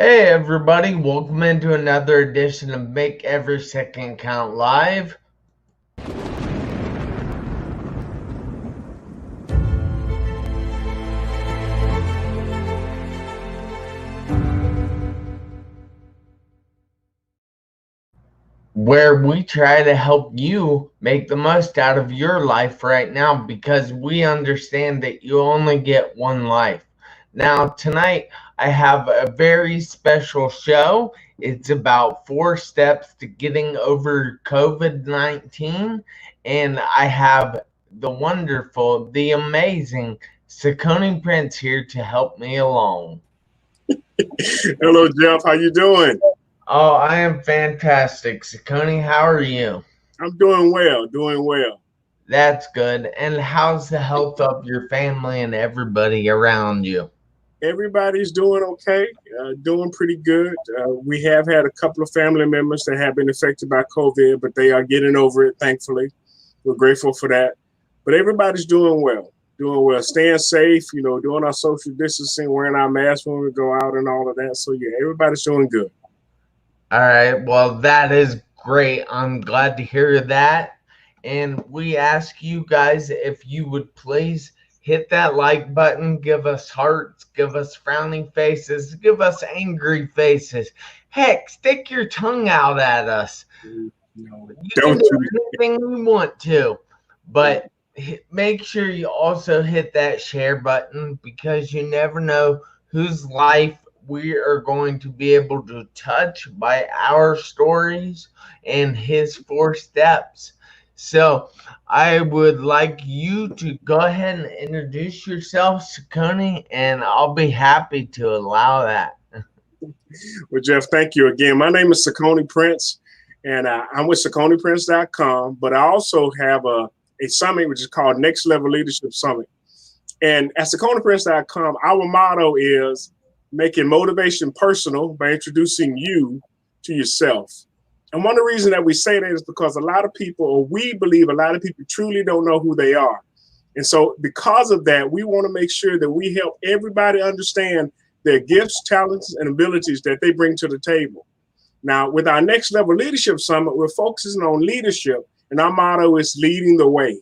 Hey everybody, welcome into another edition of Make Every Second Count Live. Where we try to help you make the most out of your life right now because we understand that you only get one life. Now, tonight I have a very special show. It's about 4 steps to getting over COVID-19, and I have the wonderful, the amazing Cicone Prince here to help me along. Hello, Jeff. How you doing? Oh, I am fantastic. Cicone, how are you? I'm doing well, doing well. That's good. And how's the health of your family and everybody around you? Everybody's doing okay, doing pretty good. We have had a couple of family members that have been affected by COVID, but they are getting over it, thankfully. We're grateful for that. But everybody's doing well, staying safe, doing our social distancing, wearing our masks when we go out and all of that. So, yeah, everybody's doing good. All right. Well, that is great. I'm glad to hear that. And we ask you guys if you would please hit that like button, give us hearts, give us frowning faces, give us angry faces. Heck, stick your tongue out at us. No, You can don't do you? anything you want to, but make sure you also hit that share button because you never know whose life we are going to be able to touch by our stories and his 4 steps. So I would like you to go ahead and introduce yourself, Cicone, and I'll be happy to allow that. Well, Jeff, thank you again. My name is Cicone Prince, and I'm with CiconePrince.com, but I also have a summit which is called Next Level Leadership Summit. And at CiconePrince.com, our motto is making motivation personal by introducing you to yourself. And one of the reasons that we say that is because a lot of people, or we believe a lot of people truly don't know who they are. And so because of that, we want to make sure that we help everybody understand their gifts, talents, and abilities that they bring to the table. Now, with our Next Level Leadership Summit, we're focusing on leadership, and our motto is leading the way.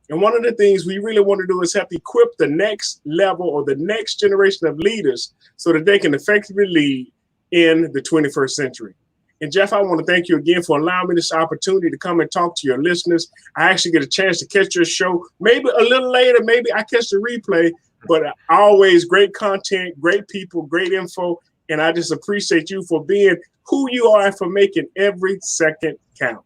And one of the things we really want to do is help equip the next level or the next generation of leaders so that they can effectively lead in the 21st century. And Jeff, I want to thank you again for allowing me this opportunity to come and talk to your listeners. I actually get a chance to catch your show, maybe a little later, maybe I catch the replay, but always great content, great people, great info. And I just appreciate you for being who you are and for making every second count.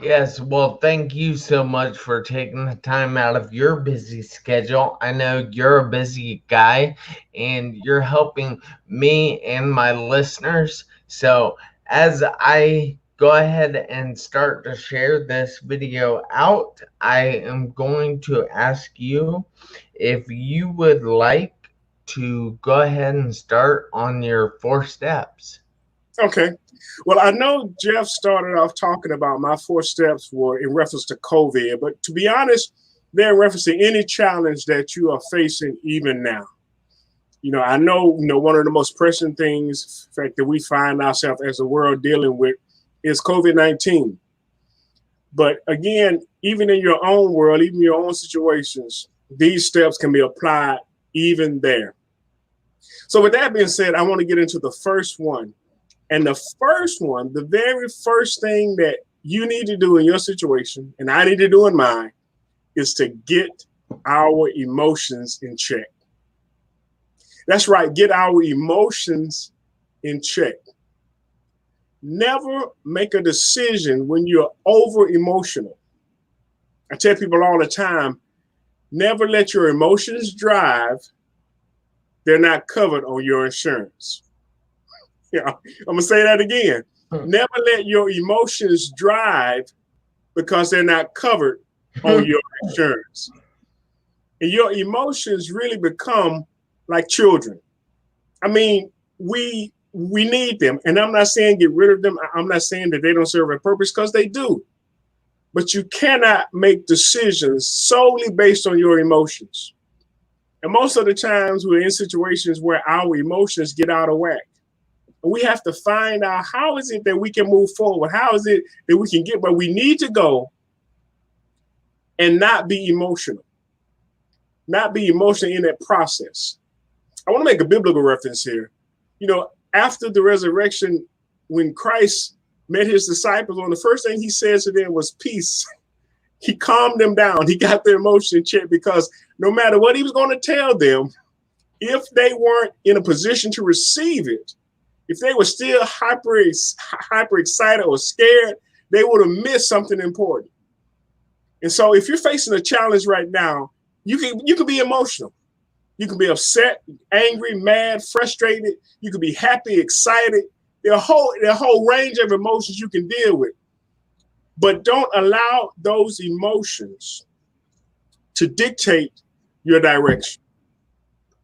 Yes, well, thank you so much for taking the time out of your busy schedule. I know you're a busy guy and you're helping me and my listeners. So, as I go ahead and start to share this video out, I am going to ask you if you would like to go ahead and start on your 4 steps. Okay. Well, I know Jeff started off talking about my 4 steps were in reference to COVID, but to be honest, they're in reference to any challenge that you are facing even now. I know, one of the most pressing things, in fact, that we find ourselves as a world dealing with is COVID-19. But again, even in your own world, even your own situations, these steps can be applied even there. So with that being said, I want to get into the first one. And the first one, the very first thing that you need to do in your situation, and I need to do in mine, is to get our emotions in check. That's right, get our emotions in check. Never make a decision when you're over emotional. I tell people all the time, never let your emotions drive. They're not covered on your insurance. I'm going to say that again. Never let your emotions drive because they're not covered on your insurance. And your emotions really become like children. I mean, we need them. And I'm not saying get rid of them. I'm not saying that they don't serve a purpose, because they do. But you cannot make decisions solely based on your emotions. And most of the times we're in situations where our emotions get out of whack. We have to find out how is it that we can move forward? How is it that we can get where we need to go and not be emotional? Not be emotional in that process. I want to make a biblical reference here. You know, after the resurrection, when Christ met his disciples, one of the first thing he said to them was peace. He calmed them down. He got their emotion in check because no matter what he was going to tell them, if they weren't in a position to receive it, if they were still hyper excited or scared, they would have missed something important. And so if you're facing a challenge right now, you can be emotional. You can be upset, angry, mad, frustrated. You can be happy, excited. There are a whole range of emotions you can deal with. But don't allow those emotions to dictate your direction.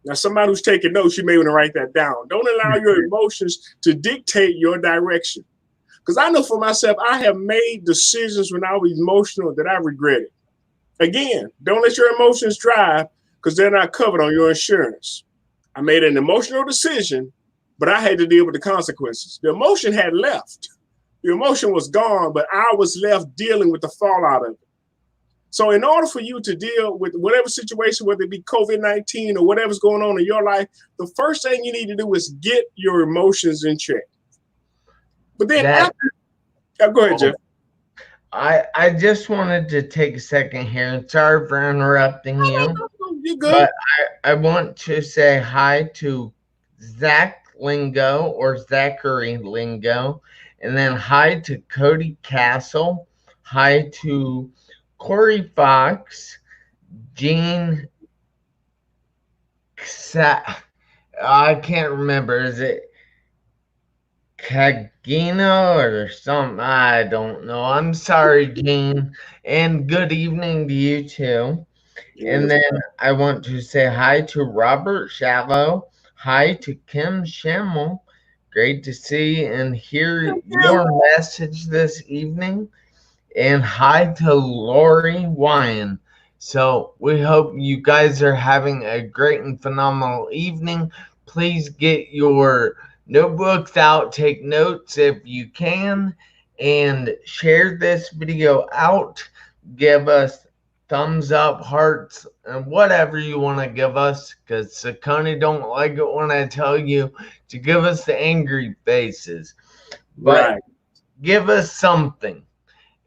Now, somebody who's taking notes, you may want to write that down. Don't allow your emotions to dictate your direction. Because I know for myself, I have made decisions when I was emotional that I regretted. Again, don't let your emotions drive because they're not covered on your insurance. I made an emotional decision, but I had to deal with the consequences. The emotion had left. The emotion was gone, but I was left dealing with the fallout of it. So in order for you to deal with whatever situation, whether it be COVID-19 or whatever's going on in your life, the first thing you need to do is get your emotions in check. But then go ahead, Jeff. I just wanted to take a second here. Sorry for interrupting you. No, you're good. But I want to say hi to Zach Lingo or Zachary Lingo. And then hi to Cody Castle. Hi to Corey Fox. Gene. I can't remember. Is it Cagino or something? I don't know. I'm sorry, Gene. And good evening to you too. And then I want to say hi to Robert Shallow. Hi to Kim Schimmel. Great to see and hear your message this evening. And hi to Lori Wyan. So we hope you guys are having a great and phenomenal evening. Please get your notebooks out, take notes if you can, and share this video out. Give us thumbs up, hearts, and whatever you want to give us, because Cicone don't like it when I tell you to give us the angry faces. But give us something.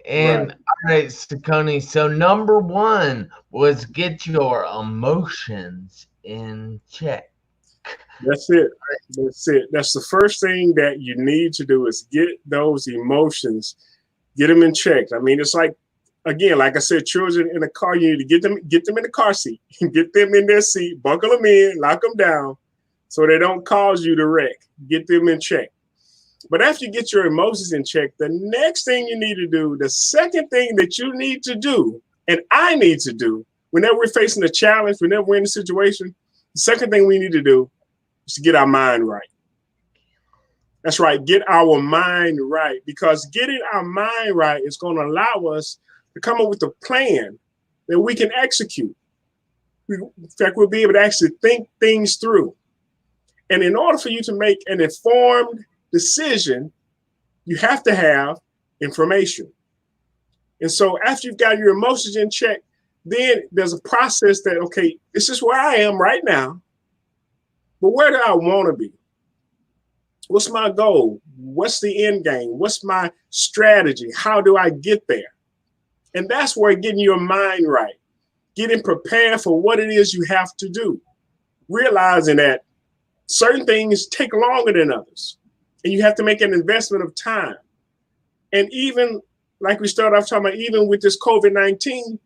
And all right, Cicone, so number one was get your emotions in check. That's it. That's it. That's the first thing that you need to do is get those emotions, get them in check. I mean, it's like, again, like I said, children in a car, you need to get them in the car seat, get them in their seat, buckle them in, lock them down so they don't cause you to wreck. Get them in check. But after you get your emotions in check, the next thing you need to do, the second thing that you need to do, and I need to do, whenever we're facing a challenge, whenever we're in a situation, the second thing we need to do is to get our mind right. That's right, get our mind right, because getting our mind right is going to allow us to come up with a plan that we can execute. In fact, we'll be able to actually think things through. And in order for you to make an informed decision, you have to have information. And so after you've got your emotions in check, then there's a process that, okay, this is where I am right now, but where do I want to be? What's my goal? What's the end game? What's my strategy? How do I get there? And that's where getting your mind right, getting prepared for what it is you have to do, realizing that certain things take longer than others, and you have to make an investment of time. And even like we started off talking about, even with this COVID-19,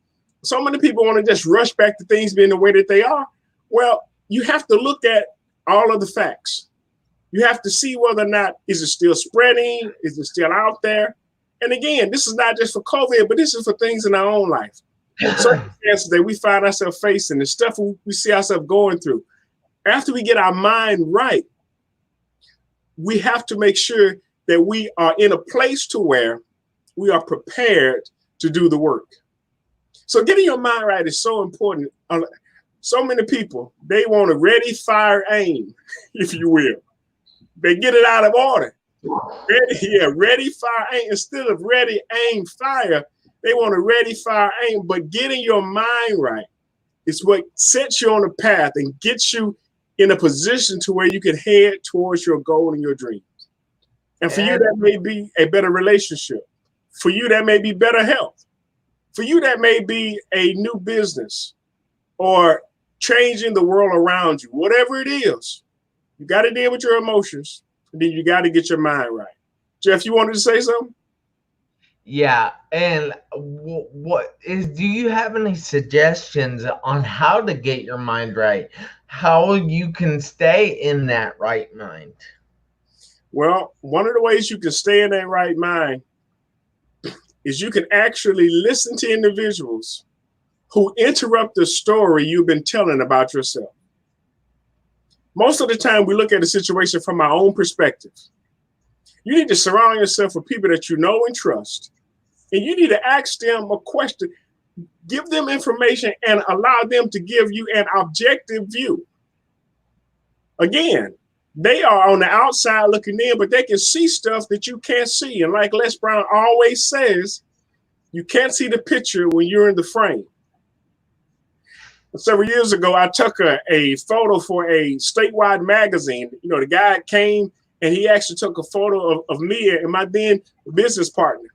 so many people want to just rush back to things being the way that they are. Well, you have to look at all of the facts. You have to see whether or not, is it still spreading? Is it still out there? And again, this is not just for COVID, but this is for things in our own life. Circumstances that we find ourselves facing, the stuff we see ourselves going through. After we get our mind right, we have to make sure that we are in a place to where we are prepared to do the work. So getting your mind right is so important. So many people, they want to ready, fire, aim, if you will. They get it out of order. Ready, fire, aim. Instead of ready, aim, fire, they want to ready, fire, aim. But getting your mind right is what sets you on a path and gets you in a position to where you can head towards your goal and your dreams. And for you, that may be a better relationship. For you, that may be better health. For you, that may be a new business or changing the world around you. Whatever it is, you got to deal with your emotions, and then you got to get your mind right. Jeff, you wanted to say something? Yeah, and do you have any suggestions on how to get your mind right? How you can stay in that right mind? Well, one of the ways you can stay in that right mind is you can actually listen to individuals who interrupt the story you've been telling about yourself. Most of the time, we look at a situation from our own perspective. You need to surround yourself with people that you know and trust. And you need to ask them a question, give them information, and allow them to give you an objective view. Again, they are on the outside looking in, but they can see stuff that you can't see. And like Les Brown always says, you can't see the picture when you're in the frame. Several years ago, I took a photo for a statewide magazine. You know, the guy came and he actually took a photo of me and my then business partner.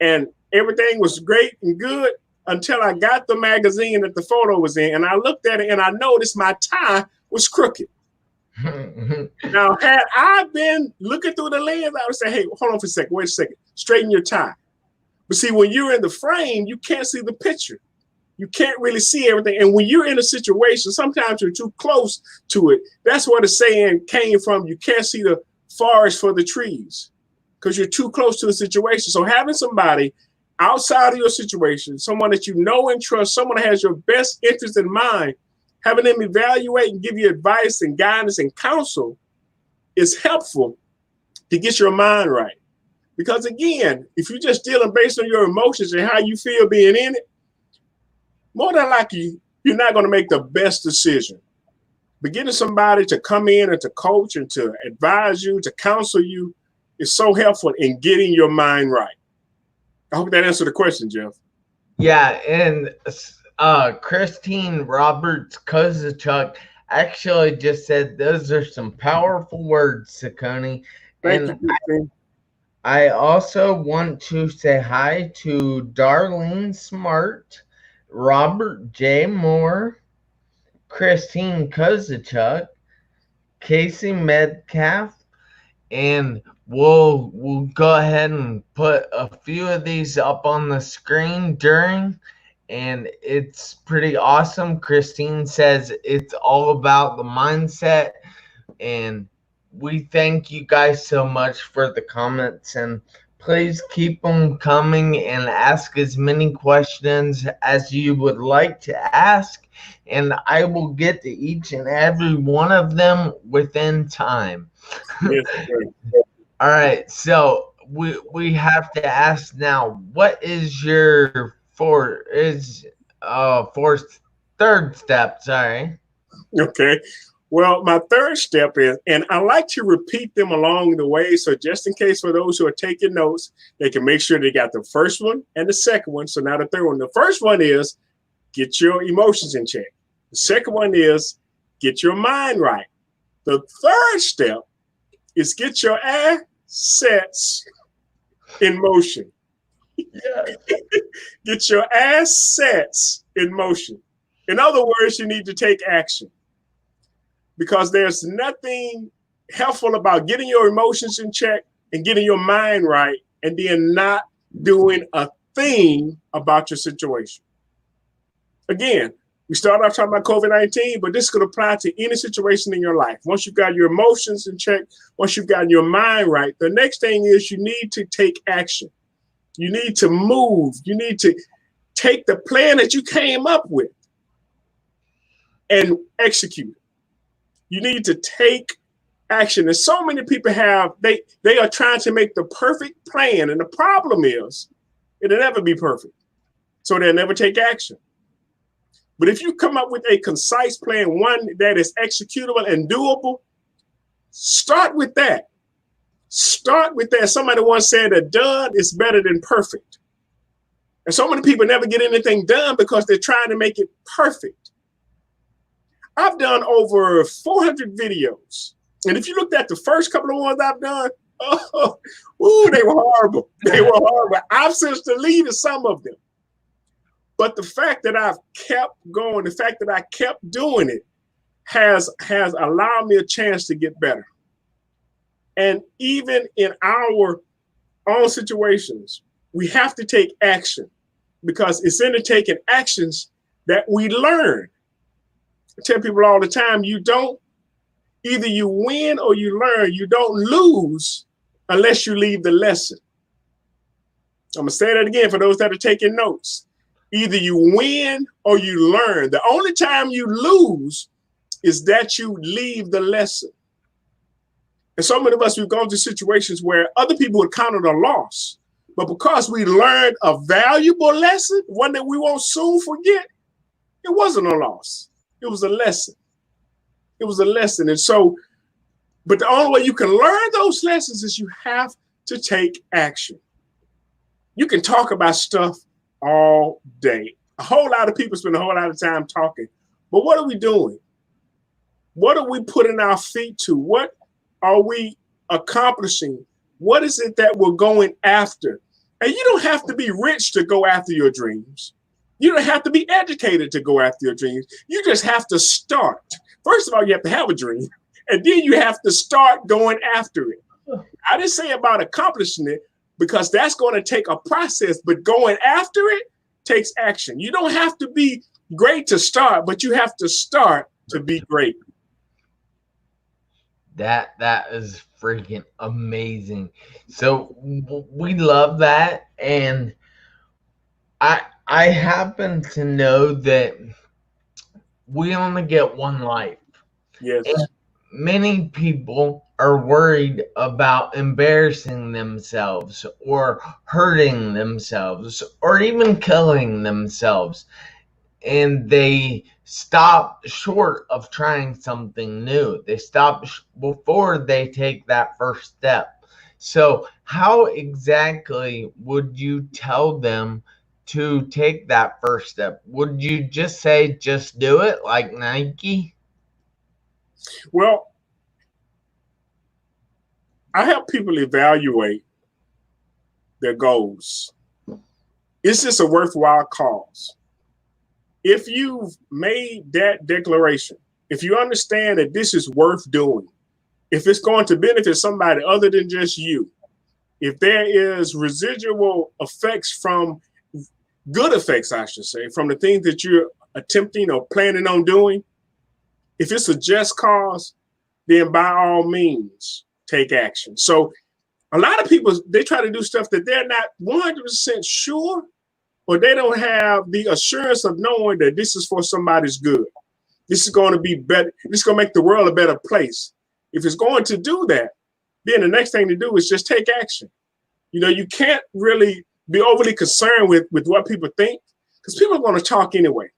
And everything was great and good until I got the magazine that the photo was in. And I looked at it and I noticed my tie was crooked. Now, had I been looking through the lens, I would say, hey, hold on for a second. Wait a second. Straighten your tie. But see, when you're in the frame, you can't see the picture. You can't really see everything. And when you're in a situation, sometimes you're too close to it. That's where the saying came from. You can't see the forest for the trees because you're too close to the situation. So having somebody outside of your situation, someone that you know and trust, someone that has your best interest in mind, having them evaluate and give you advice and guidance and counsel is helpful to get your mind right. Because again, if you're just dealing based on your emotions and how you feel being in it, more than likely, you're not going to make the best decision. But getting somebody to come in and to coach and to advise you, to counsel you, is so helpful in getting your mind right. I hope that answered the question, Jeff. Yeah, and Christine Roberts Kozachuck actually just said those are some powerful words, Cicone. Thank you, Christine. I also want to say hi to Darlene Smart, Robert J. Moore, Christine Kozachuck, Casey Metcalf, and we'll go ahead and put a few of these up on the screen during, and it's pretty awesome. Christine says it's all about the mindset, and we thank you guys so much for the comments, and please keep them coming and ask as many questions as you would like to ask, and I will get to each and every one of them within time. Yes, all right, so we have to ask now, what is your third step? Sorry. Okay. Well, my third step is, and I like to repeat them along the way. So just in case for those who are taking notes, they can make sure they got the first one and the second one. So now the third one. The first one is get your emotions in check. The second one is get your mind right. The third step is get your assets in motion. Yeah. Get your assets in motion. In other words, you need to take action. Because there's nothing helpful about getting your emotions in check and getting your mind right and then not doing a thing about your situation. Again, we started off talking about COVID-19, but this could apply to any situation in your life. Once you've got your emotions in check, once you've got your mind right, the next thing is you need to take action. You need to move. You need to take the plan that you came up with and execute it. You need to take action. And so many people they are trying to make the perfect plan. And the problem is it'll never be perfect. So they'll never take action. But if you come up with a concise plan, one that is executable and doable, start with that. Start with that. Somebody once said that done is better than perfect. And so many people never get anything done because they're trying to make it perfect. I've done over 400 videos. And if you looked at the first couple of ones I've done, they were horrible. They were horrible. I've since deleted some of them. But the fact that I've kept going, the fact that I kept doing it has allowed me a chance to get better. And even in our own situations, we have to take action, because it's in the taking actions that we learn. I tell people all the time, either you win or you learn. You don't lose unless you leave the lesson. I'm going to say that again for those that are taking notes. Either you win or you learn. The only time you lose is that you leave the lesson. And so many of us, we've gone to situations where other people would count it a loss. But because we learned a valuable lesson, one that we won't soon forget, it wasn't a loss. It was a lesson. It was a lesson. And so, but the only way you can learn those lessons is you have to take action. You can talk about stuff all day. A whole lot of people spend a whole lot of time talking. But what are we doing? What are we putting our feet to? What are we accomplishing? What is it that we're going after? And you don't have to be rich to go after your dreams. You don't have to be educated to go after your dreams. You just have to start. First of all, you have to have a dream, and then you have to start going after it. I didn't say about accomplishing it, because that's going to take a process, but going after it takes action. You don't have to be great to start, but you have to start to be great. That is freaking amazing. So we love that, and I happen to know that we only get one life. Yes. And many people are worried about embarrassing themselves or hurting themselves or even killing themselves. And they stop short of trying something new. They stop before they take that first step. So how exactly would you tell them to take that first step? Would you just say, just do it, like Nike? Well, I help people evaluate their goals. Is this a worthwhile cause? If you've made that declaration, if you understand that this is worth doing, if it's going to benefit somebody other than just you, if there is residual effects from good effects, I should say, from the things that you're attempting or planning on doing, if it's a just cause, then by all means, take action. So a lot of people, they try to do stuff that they're not 100% sure, or they don't have the assurance of knowing that this is for somebody's good. This is going to be better. This is going to make the world a better place. If it's going to do that, then the next thing to do is just take action. You know, you can't really be overly concerned with what people think, because people are going to talk anyway.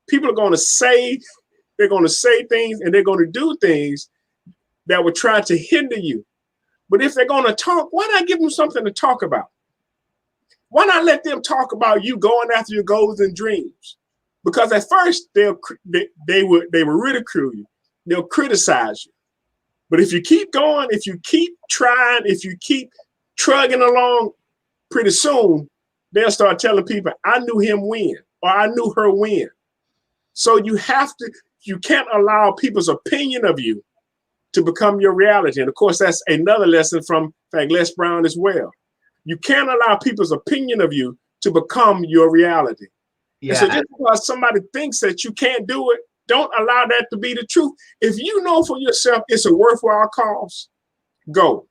People are going to say, they're going to say things, and they're going to do things that will try to hinder you. But if they're going to talk, why not give them something to talk about? Why not let them talk about you going after your goals and dreams? Because at first they will ridicule you, they'll criticize you. But if you keep going, if you keep trying, if you keep trugging along, pretty soon they'll start telling people, I knew him win, or I knew her win. So you can't allow people's opinion of you to become your reality. And of course, that's another lesson from, in fact, Les Brown as well. You can't allow people's opinion of you to become your reality. Yeah. And so just because somebody thinks that you can't do it, don't allow that to be the truth. If you know for yourself it's a worthwhile cause, go.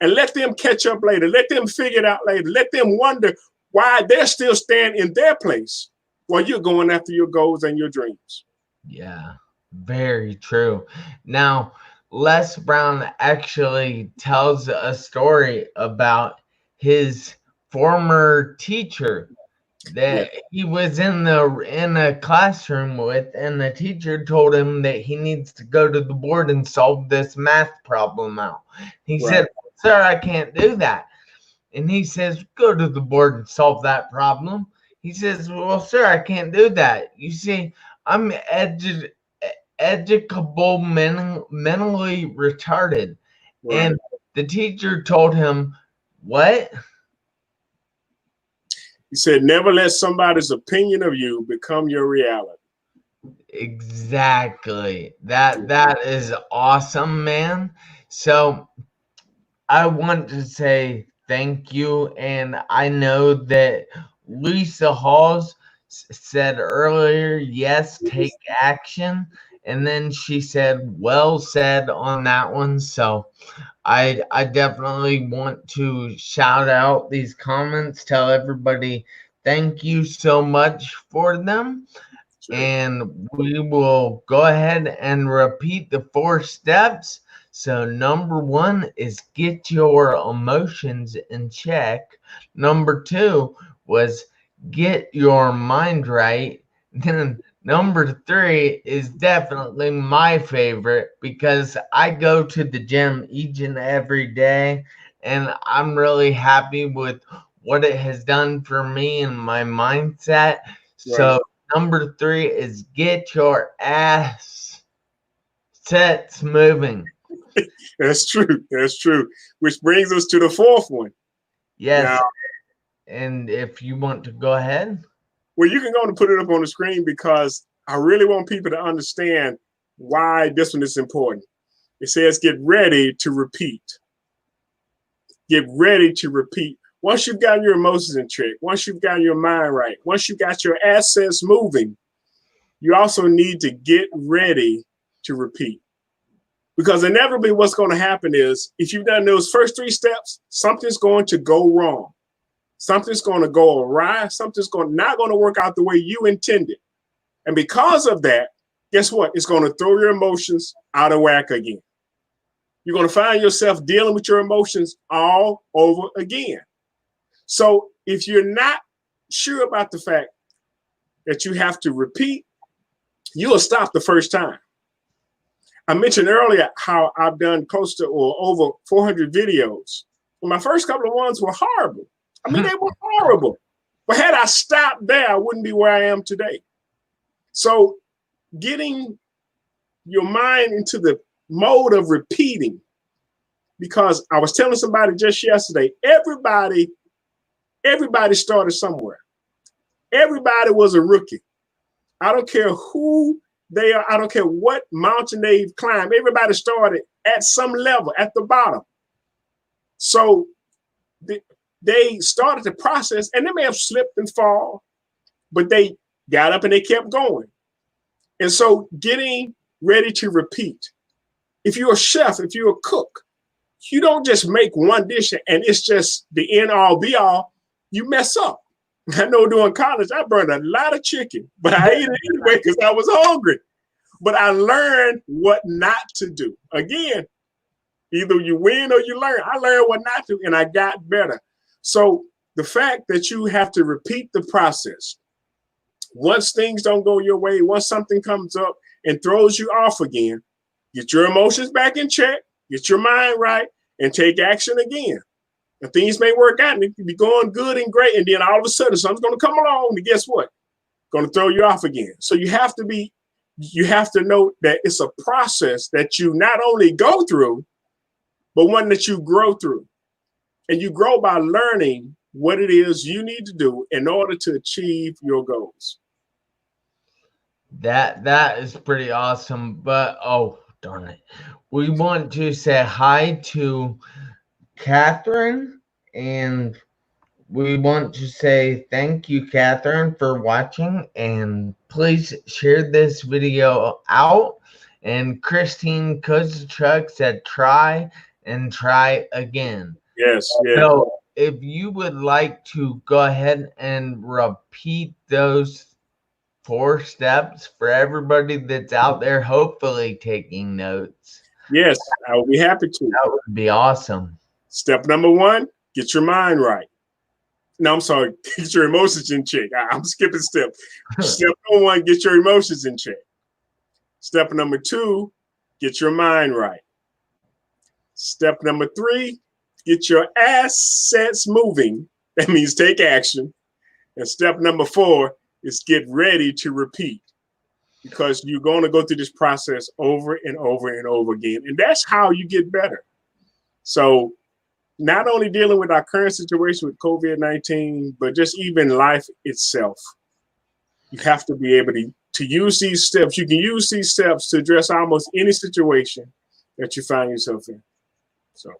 And let them catch up later. Let them figure it out later. Let them wonder why they're still staying in their place while you're going after your goals and your dreams. Yeah, very true. Now, Les Brown actually tells a story about his former teacher Yeah. that he was in a classroom with, and the teacher told him that he needs to go to the board and solve this math problem out. He Right. said, "Sir, I can't do that." And he says, "Go to the board and solve that problem." He says, "Well, sir, I can't do that. You see, I'm educable, mentally retarded." Right. And the teacher told him, "What?" He said, never let somebody's opinion of you become your reality. Exactly. That is awesome, man. So I want to say thank you, and I know that Lisa Halls said earlier, yes, take action, and then she said, well said on that one. So I definitely want to shout out these comments, tell everybody thank you so much for them. Sure. And we will go ahead and repeat the 4 steps. So, number 1 is get your emotions in check. Number 2 was get your mind right. Then, number 3 is definitely my favorite because I go to the gym each and every day, and I'm really happy with what it has done for me and my mindset. Right. So, number 3 is get your ass sets moving. That's true. That's true. Which brings us to the fourth one. Now, Yes. And if you want to go ahead. well, you can go and put it up on the screen because I really want people to understand why this one is important. It says, get ready to repeat. Get ready to repeat. Once you've gotten your emotions in check, once you've gotten your mind right, once you got your assets moving, you also need to get ready to repeat. Because inevitably, what's going to happen is if you've done those first 3 steps, something's going to go wrong. Something's going to go awry. Something's not going to work out the way you intended. And because of that, guess what? It's going to throw your emotions out of whack again. You're going to find yourself dealing with your emotions all over again. So if you're not sure about the fact that you have to repeat, you'll stop the first time. I mentioned earlier how I've done close to or over 400 videos. And my first couple of ones were horrible. I mean, they were horrible. But had I stopped there, I wouldn't be where I am today. So getting your mind into the mode of repeating, because I was telling somebody just yesterday, everybody started somewhere. Everybody was a rookie. I don't care who they are. I don't care what mountain they've climbed. Everybody started at some level at the bottom. So they started the process, and they may have slipped and fall, but they got up and they kept going. And so getting ready to repeat. If you're a chef, if you're a cook, you don't just make one dish and it's just the end all be all. You mess up. I know during college, I burned a lot of chicken, but I ate it anyway because I was hungry. But I learned what not to do. Again, either you win or you learn. I learned what not to, and I got better. So the fact that you have to repeat the process, once things don't go your way, once something comes up and throws you off again, get your emotions back in check, get your mind right, and take action again. And things may work out and it can be going good and great. And then all of a sudden something's going to come along and guess what? Going to throw you off again. So you have to know that it's a process that you not only go through, but one that you grow through. And you grow by learning what it is you need to do in order to achieve your goals. That is pretty awesome. But oh darn it. We want to say hi to Catherine, and we want to say thank you, Catherine, for watching, and please share this video out. And Christine Kozachuk said try and try again. Yes, yes. So if you would like to go ahead and repeat those 4 steps for everybody that's out there, hopefully taking notes, Yes, I will be happy to. that would be awesome. Step number 1, get your mind right. No, I'm sorry. Get your emotions in check. I'm skipping step. Step number one, get your emotions in check. Step number two, get your mind right. Step number three, get your assets moving. That means take action. And step number four is get ready to repeat, because you're going to go through this process over and over and over again. And that's how you get better. So not only dealing with our current situation with COVID-19, but just even life itself, you have to be able to use these steps. You can use these steps to address almost any situation that you find yourself in. So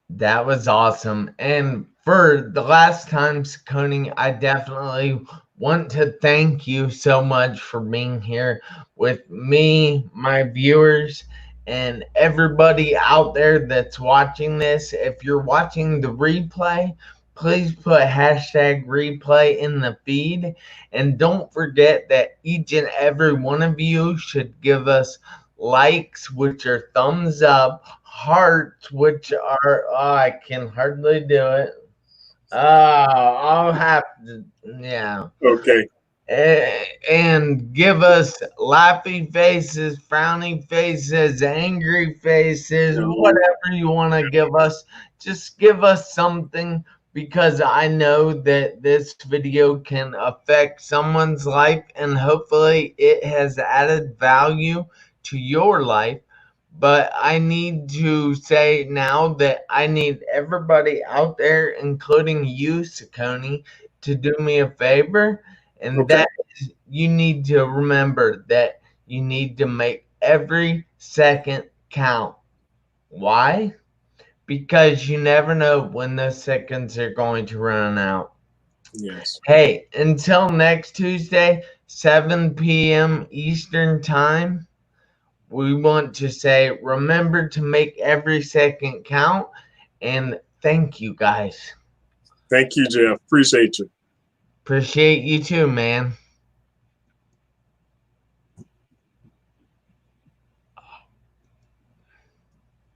That was awesome. And for the last time, Cicone, I definitely want to thank you so much for being here with me, my viewers, and everybody out there that's watching this. If you're watching the replay, please put hashtag replay in the feed. And don't forget that each and every one of you should give us likes, which are thumbs up, hearts, which are, oh, I can hardly do it. I'll have to, yeah. okay. And give us laughy faces, frowny faces, angry faces, No. whatever you want to give us. Just give us something, because I know that this video can affect someone's life, and hopefully it has added value to your life. But I need to say now that I need everybody out there, including you, Cicone, to do me a favor. And Okay. that is, you need to remember that you need to make every second count. Why? Because you never know when those seconds are going to run out. Yes. Hey, until next Tuesday, 7 p.m. Eastern Time, we want to say remember to make every second count. And thank you, guys. Thank you, Jeff. Appreciate you. Appreciate you too, man.